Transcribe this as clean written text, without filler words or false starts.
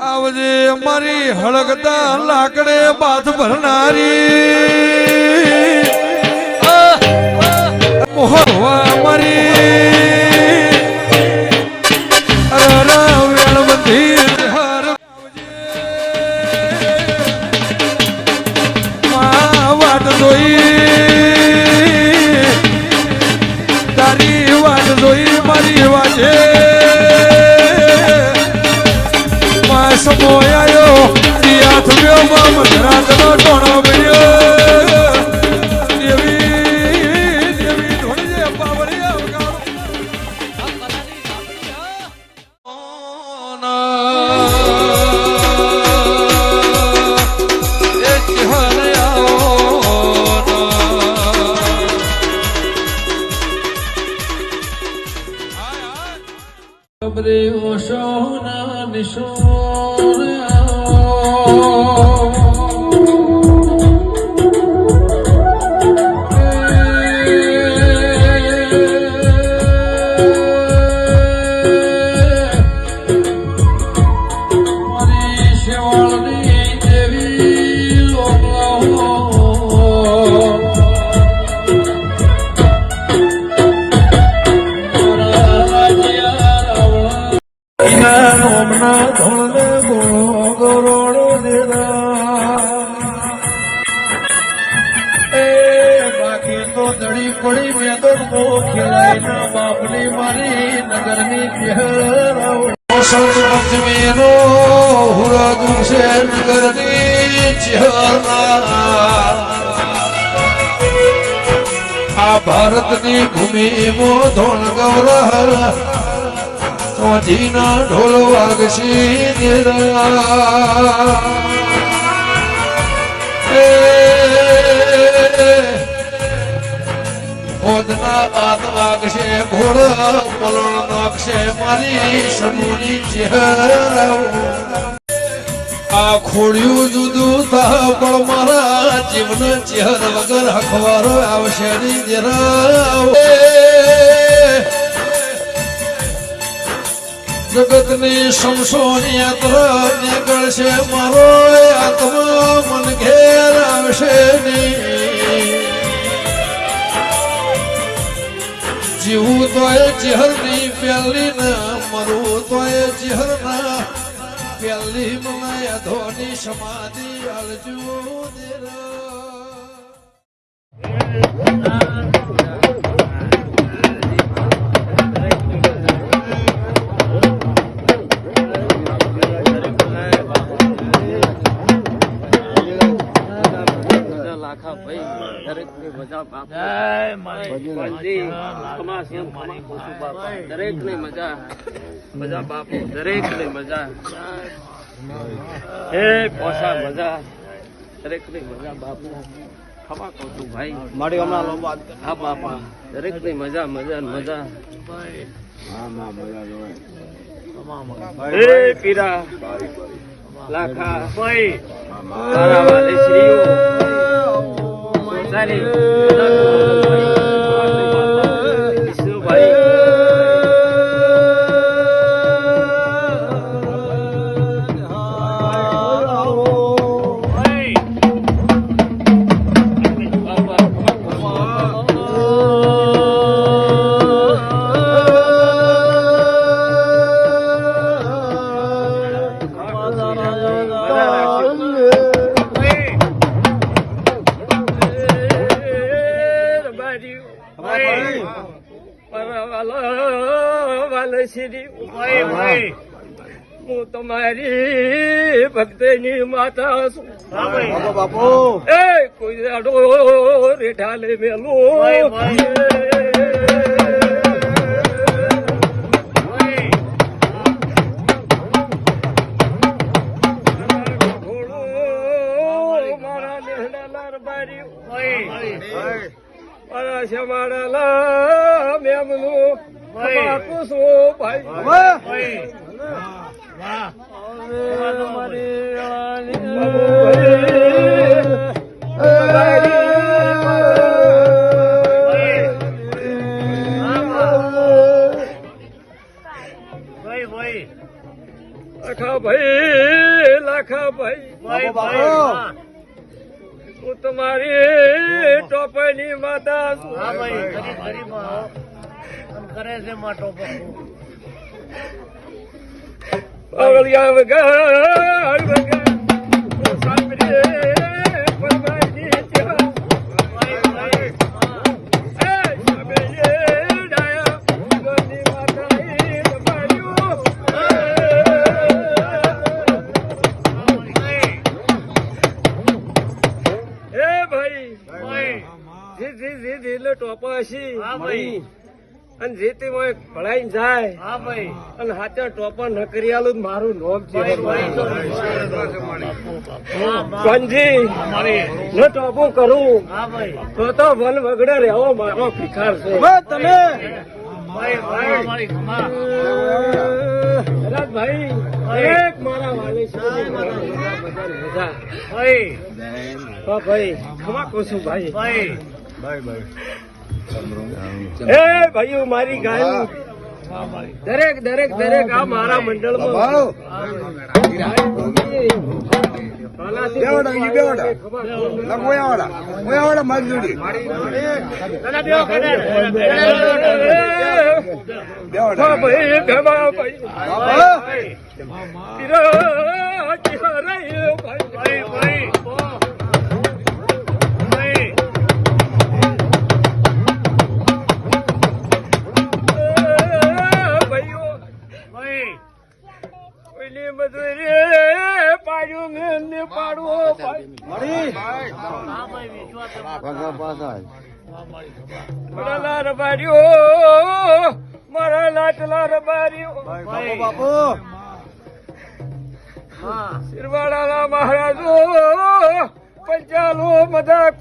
આવજે અમારી હળગતા લાકડે બાથ ભરનારી મોહવા અમારી વેળબંધી વાટ જોઈ તારી વાટ જોઈ મારી વાજે સમોયાયો હાથ વ્યો મધરાતનો ટોણો બન્યો દેવી દેવી ધોળજે પાવડિયા ઓશોના નિશોર પડી મેં તો ખેલાય બાપની મારી નગરની ચહેરો હુરદુ છે નગરની ચહેરા આ ભારતની ભૂમિમાં ધોન ગૌરવ સોજીના ઢોલ વાગશી ઓદના આત વાગશે ઘોડ પલણ નાખશે મારી સમૂની ચહેરા આ ખોડ્યું જુદું થા પણ મારા જીવન ચહેર વગર હખવારો આવશે ની જરા જગતની સમસોન યાત્રા નીકળશે મારો આત્મા મન ઘેર આવશે ની જીવું તો એ ચહેર ની પ્યાલી ના મરું તો એ ચહેર ના પ્યાલી મને ધોની સમાધિ આલજો દરેક ને મજા મજા બાપુ દરેક ને મજા હે પોસા મજા દરેક ને મજા બાપુ ખમા કહું છું ભાઈ મારી હમણાં હા બાપા દરેક ની મજા મજા મજા હે પીરા લાખા ભાઈ તારા વાલે શ્રીઓ સારી હું તમારી ભક્તની માતા છું બાપુ એ કોઈ આડો રેઠાલે મેલો મારા નેહડા લારબારી મારા શમાડાલા મેમનું બાપુ શું ભાઈ અખા ભાઈ રાખા ભાઈ હું તમારી ટોપની માતા છું. હા ભાઈ ગરીબ ગરીબ આવો કરે છે માટો અવળિયા વગર વગર સાંભળે પરમાની ચા. ટોપાશી હા ભાઈ અને જે તે ભણાઈ જાય હા ભાઈ અને હાચા ટોપા ન કરી આલું મારું નામ છે પંજી ન ટોપું કરું હા ભાઈ તો વન વગડે રહેવો મારો ભિખાર છે. તમે ભાઈ ખમા ભાઈ એક મારા વાલી છે ભાઈ ભાઈ ખમા કહું છું ભાઈ. ભાઈ એ ભાઈઓ મારી ગાયું દરેક દરેક દરેક આ મારા મંડળમાં મારા રબારીઓ મારા લાટલા રબારીઓ શિરવાડાના મહારાજો પંચાલો બધા